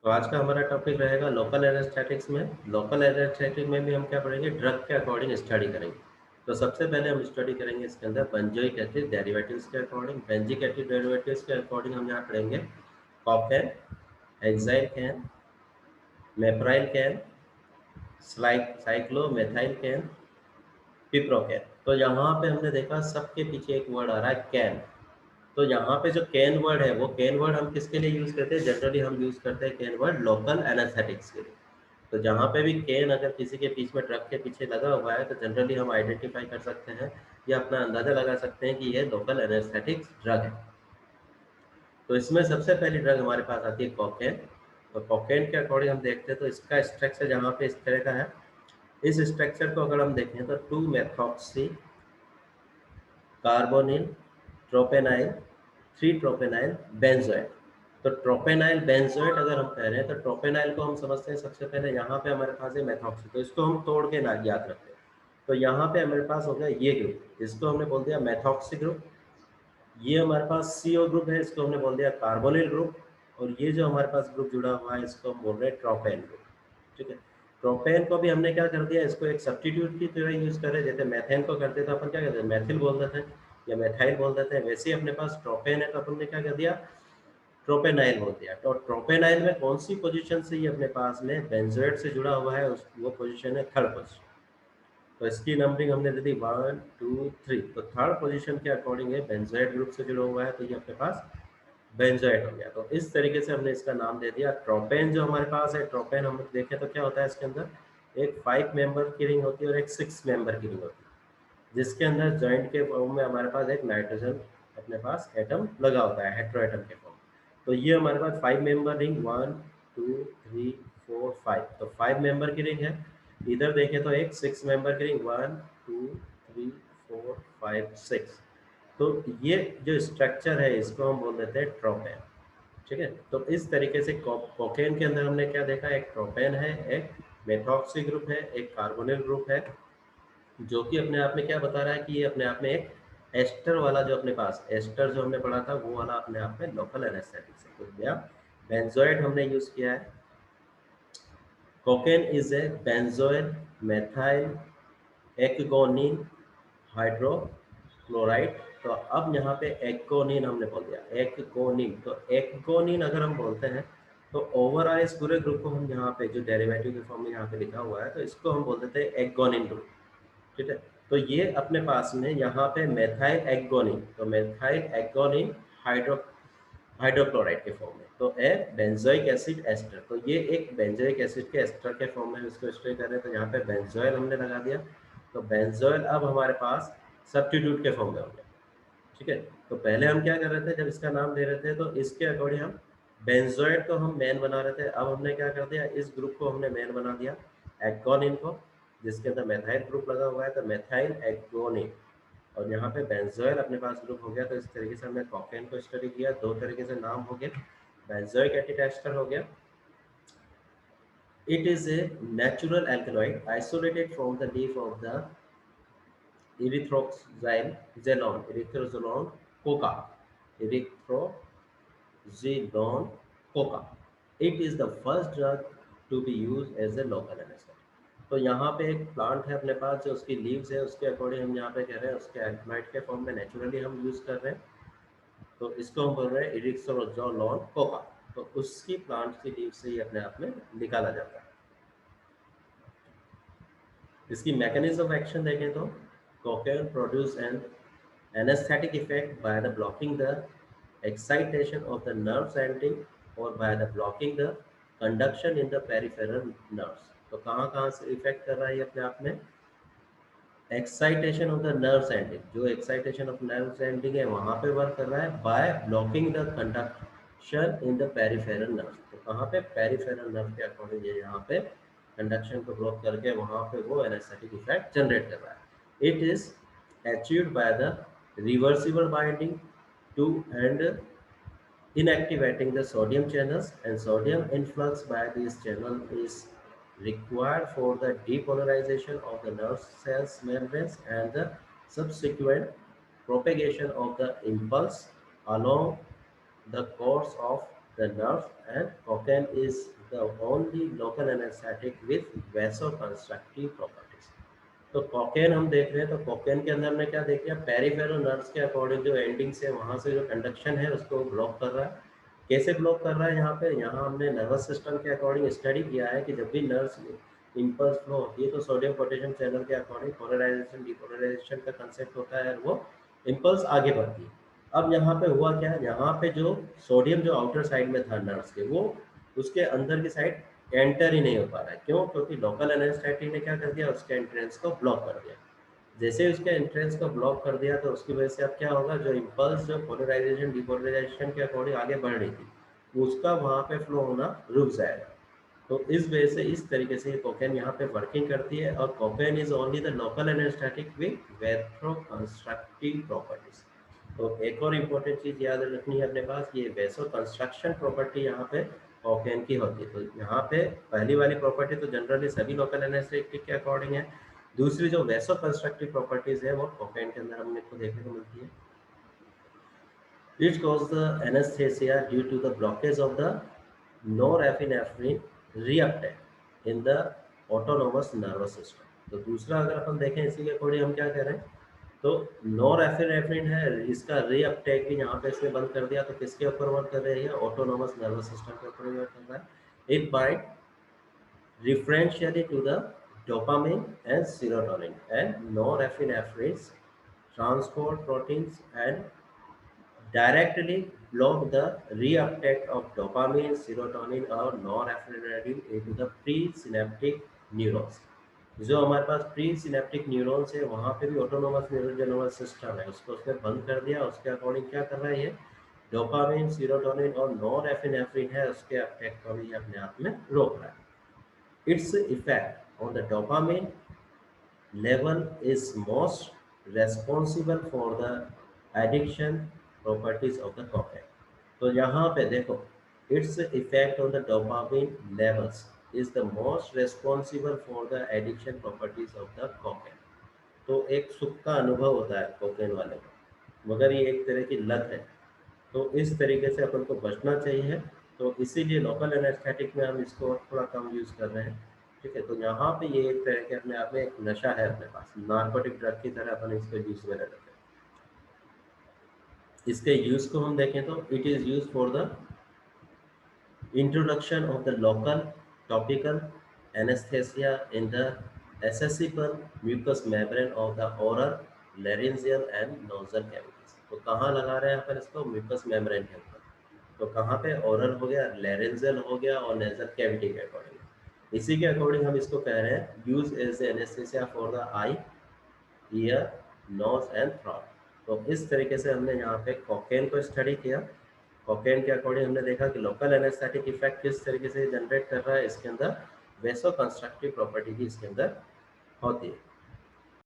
तो आज का हमारा टॉपिक रहेगा लोकल एनेस्थेटिक्स में। लोकल एनेस्थेटिक में भी हम क्या पढ़ेंगे, ड्रग के अकॉर्डिंग स्टडी करेंगे। तो सबसे पहले हम स्टडी करेंगे इसके अंदर बेंजोइक एसिड डेरिवेटिव्स के अकॉर्डिंग। बेंजिक एसिड डेरिवेटिव्स के अकॉर्डिंग हम यहाँ पढ़ेंगे कॉकेन, हेक्साइलकेन, मेप्राइल कैन, साइक्लोमेथाइल कैन, पिप्रोकैन। तो यहाँ पे हमने देखा सबके पीछे एक वर्ड आ रहा है कैन। तो यहाँ पे जो कैन वर्ड है वो कैन वर्ड हम किसके लिए यूज करते हैं? जनरली हम यूज करते हैं कैन वर्ड लोकल एनेस्थेटिक्स के लिए। तो जहाँ पे भी कैन अगर किसी के बीच में ड्रग के पीछे लगा हुआ है तो जनरली हम आइडेंटिफाई कर सकते हैं या अपना अंदाजा लगा सकते हैं कि ये लोकल एनेस्थेटिक्स ड्रग है। तो इसमें सबसे पहली ड्रग हमारे पास आती है कोकेन। तो कोकेन के अकॉर्डिंग हम देखते हैं तो इसका स्ट्रक्चर जहाँ पे इस तरह का है, इस स्ट्रक्चर को अगर हम देखें तो 2 मेथॉक्सी कार्बोनिल ट्रोपेनाइल 3 ट्रोपेनाइल बेंजोएट। तो ट्रोपेनाइल बेंजोएट अगर हम कह रहे हैं तो ट्रोपेनाइल को हम समझते हैं सबसे पहले यहाँ पे हमारे पास है मेथॉक्सी। तो इसको हम तोड़ के ना याद रखते हैं। तो यहाँ पे हमारे पास हो गया ये ग्रुप, इसको हमने बोल दिया मेथॉक्सी ग्रुप। ये हमारे पास CO ग्रुप है, इसको हमने बोल दिया कार्बोनिल ग्रुप। और ये जो हमारे पास ग्रुप जुड़ा हुआ है इसको हम बोल रहे हैं ट्रोपेन ग्रुप। ठीक है। प्रोपेन को भी हमने क्या कर दिया, इसको एक सब्स्टिट्यूट की तरह यूज कर रहे हैं। जैसे मैथेन को करते तो अपन क्या करते हैं, मैथिल बोल देते हैं या मेथाइल बोल देते हैं। वैसे ही अपने पास ट्रोपेन है तो अपन ने क्या कर दिया, ट्रोपेनाइल बोल दिया। तो ट्रोपेनाइल में कौन सी पोजीशन से ये अपने पास में बेंजोएट से जुड़ा हुआ है, वो पोजीशन है थर्ड पोजीशन। तो इसकी नंबरिंग हमने दे दी 1 2 3। तो थर्ड पोजीशन के अकॉर्डिंग है बेंजोएट ग्रुप से जुड़ा हुआ है तो ये अपने पास बेंजोएट हो गया। तो इस तरीके से हमने इसका नाम दे दिया ट्रोपेन। जो हमारे पास है ट्रोपेन, हम देखें तो क्या होता है इसके अंदर एक 5 मेंबर की रिंग होती है और एक 6 मेंबर की रिंग होती है, जिसके अंदर जॉइंट के फॉर्म में हमारे पास एक नाइट्रोजन अपने पास एटम लगा होता है हेट्रो एटम के फॉर्म। तो ये हमारे पास 5 मेंबर रिंग 1 2 3 4 5। तो 5 मेंबर की रिंग है। इधर देखें तो एक 6 मेंबर की रिंग 1 2 3 4 5 6। तो ये जो स्ट्रक्चर है इसको हम बोल देते हैं ट्रोपेन। ठीक है। तो इस तरीके से कोकेन के अंदर हमने क्या देखा, एक ट्रोपेन है, एक मेथॉक्सी ग्रुप है, एक कार्बोनिल ग्रुप है, जो कि अपने आप में क्या बता रहा है कि ये अपने आप में एक एस्टर वाला, जो अपने पास एस्टर जो हमने पढ़ा था वो वाला अपने आप में लोकल एनेस्थेटिक से कुछ गया। बेंजोइड हमने यूज किया है। Cocaine is a benzoyl methyl ecgonine hydrochloride. तो अब यहाँ पे एक्गोनिन हमने बोल दिया, एक्गोनिन। तो एक्गोनिन अगर हम बोलते हैं तो ओवरऑल इस पूरे ग्रुप को हम यहाँ पे जो डेरिवेटिव के फॉर्म में यहाँ पे लिखा हुआ है तो इसको हम बोल देते हैं एक्गोनिन ग्रुप। ठीक है। तो ये अपने पास में यहाँ पे मेथाइल एक्गोनिन, तो मेथाइल एक्गोनिन हाइड्रो हाइड्रोक्लोराइड के फॉर्म में, तो ए बेंजोइक एसिड एस्टर। तो ये एक बेंजोइक एसिड के एस्टर के फॉर्म में इसको स्टोर कर रहे हैं। तो यहाँ पे बेंजोइल हमने लगा दिया। तो बेंजोइल अब हमारे पास सब्स्टिट्यूट के फॉर्म में हो गया। ठीक है। तो पहले हम क्या कर रहे थे, जब इसका नाम दे रहे थे तो इसके अकॉर्डिंग हम बेंजोइड को हम मेन बना रहे थे। अब हमने क्या कर दिया, इस ग्रुप को हमने मेन बना दिया, एक्गोनिन को, जिसके अंदर मेथाइल ग्रुप लगा हुआ है तो मेथाइल एक्गोनिन। और यहाँ पे बेंजोइल अपने पास ग्रुप हो गया। तो इस तरीके से हमने कोकेन को स्टडी किया। दो तरीके से नाम हो गया, बेंजोइक एसिड एस्टर हो गया। It is a natural alkaloid isolated from the leaf of the erythrozolone coca, erythrozolone coca. It is the first drug to be used as a local anesthetic. तो यहाँ पे एक प्लांट है अपने पास जो उसकी लीव्स है, उसके अकॉर्डिंग हम यहाँ पे कह रहे हैं उसके एल्कलॉइड के फॉर्म में नेचुरली हम यूज कर रहे हैं। तो इसको हम बोल रहे हैं इरिथ्रोजोलोन कोका। तो उसकी प्लांट की लीव से ही अपने आप में निकाला जाता है। इसकी मैकेनिज्म ऑफ एक्शन देखें तो cocaine produce an anesthetic effect by the blocking the excitation of the nerves ending or by the blocking the conduction in the peripheral nerves। तो कहाँ कहाँ से इफेक्ट कर रहा है ये अपने आप में, excitation of the nerves ending, जो एक्साइटेशन ऑफ नर्व्स एंडिंग है वहाँ पे वर्क कर रहा है by blocking the conduction in the peripheral nerves. तो कहाँ पे, पेरिफेरल नर्व के अकॉर्डिंग ये यहाँ पे कंडक्शन को ब्लॉक करके वहाँ पे वो एनेस्थेटिक इफेक्ट जनरेट कर रहा है। It is achieved by the reversible binding to and inactivating the sodium channels, and sodium influx by this channel is required for the depolarization of the nerve cells membranes and the subsequent propagation of the impulse along the course of the nerve, and cocaine is the only local anesthetic with vasoconstrictive properties. तो cocaine हम देख रहे हैं, तो cocaine के अंदर हमने क्या देख लिया, पेरिफेरल नर्व्स के अकॉर्डिंग जो एंडिंग से वहाँ से जो कंडक्शन है उसको ब्लॉक कर रहा है। कैसे ब्लॉक कर रहा है यहाँ पे, यहाँ हमने नर्वस सिस्टम के अकॉर्डिंग स्टडी किया है कि जब भी नर्व्स इम्पल्स फ्लो होती है तो सोडियम पोटेशियम चैनल के अकॉर्डिंग पोलराइजेशन डिपोलराइजेशन का कंसेप्ट होता है, वो इम्पल्स आगे बढ़ती है। अब यहाँ पे हुआ क्या, यहाँ पे जो सोडियम जो आउटर साइड में था नर्व्स के, वो उसके अंदर की साइड एंटर ही नहीं हो पा रहा है। क्यों? क्योंकि लोकल एनेस्थेटिक ने क्या कर दिया, उसके एंट्रेंस को ब्लॉक कर दिया। जैसे ही उसके एंट्रेंस को ब्लॉक कर दिया तो उसकी वजह से अब क्या होगा, जो इम्पल्स जो पोलराइजेशन डिपोलराइजेशन के अकॉर्डिंग आगे बढ़ रही थी उसका वहाँ पे फ्लो होना रुक जाएगा। तो इस वजह से इस तरीके से कोकेन यहाँ पे वर्किंग करती है। और cocaine is only the local anaesthetic with vasoconstrictive properties. तो एक और इम्पोर्टेंट चीज याद रखनी है अपने पास, ये वेसो कंस्ट्रक्शन प्रॉपर्टी यहाँ पे कोकेन की होती है। तो यहाँ पे पहली वाली प्रॉपर्टी तो जनरली सभी लोकल एनेस्थेटिक के अकॉर्डिंग है। दूसरी जो वेसो कंस्ट्रक्टिव प्रॉपर्टीज है वो कोकेन के अंदर हमने को देखने को मिलती है। It causes the anesthesia due to the blockage of the norepinephrine reuptake in the autonomous nervous system। तो दूसरा अगर अपन देखें इसी के अकॉर्डिंग हम क्या कह रहे हैं, तो नॉरएपिनेफ्रिन है, इसका रीअपटेक भी यहाँ पे इसने बंद कर दिया। तो किसके ऊपर वर्क कर रही है, ऑटोनोमस नर्वस सिस्टम के ऊपर वर्क कर रहा है। It bind differentially to the dopamine and serotonin and norepinephrine transport proteins and directly block the reuptake of dopamine, serotonin और norepinephrine into the presynaptic neurons। जो हमारे पास प्री सिनेप्टिक न्यूरॉन्स है वहाँ पे भी ऑटोनोमस नर्वस सिस्टम है, उसको उसने बंद कर दिया। उसके अकॉर्डिंग क्या कर रहा है, ये डोपामिन, सीरोटोनिन और नॉरएपिनेफ्रिन है उसके अपटेक को भी अपने आप में रोक रहा है। Its effect on the dopamine level is most responsible for the addiction properties of the cocaine। तो यहाँ पे देखो, its effect on the dopamine levels is the most responsible for the addiction properties of the cocaine। तो एक सुख का अनुभव होता है कोकेन वाले को, मगर ये एक तरह की लत है। तो इस तरीके से अपन को बचना चाहिए। तो इसीलिए लोकल एनेस्थेटिक में हम इसको थोड़ा कम यूज़ कर रहे हैं। ठीक है, तो यहाँ पे ये एक तरह के अपने आप में एक नशा है अपने पास, नार्कोटिक ड्रग की तरह अपन इसको यूज़ में रहते हैं। इसके यूज़ को हम देखें तो it is use for the introduction of the local topical anesthesia in the accessible mucous membrane of the oral, laryngeal and nasal cavities। तो कहाँ लगा रहे हैं अपन इसको, म्यूकस मेम्ब्रेन के ऊपर। तो कहाँ पे, ओरल हो गया, लैरेंजियल हो गया और नेजल कैविटी के अकॉर्डिंग। इसी के अकॉर्डिंग हम इसको कह रहे हैं use as anaesthesia for the eye, ear, nose and throat. तो इस तरीके से हमने यहाँ पे कोकेन को स्टडी किया। कोकेन के अकॉर्डिंग हमने देखा कि लोकल एनेस्थेटिक इफेक्ट किस तरीके से जनरेट कर रहा है, इसके अंदर वेसो कंस्ट्रक्टिव प्रॉपर्टी भी इसके अंदर होती है।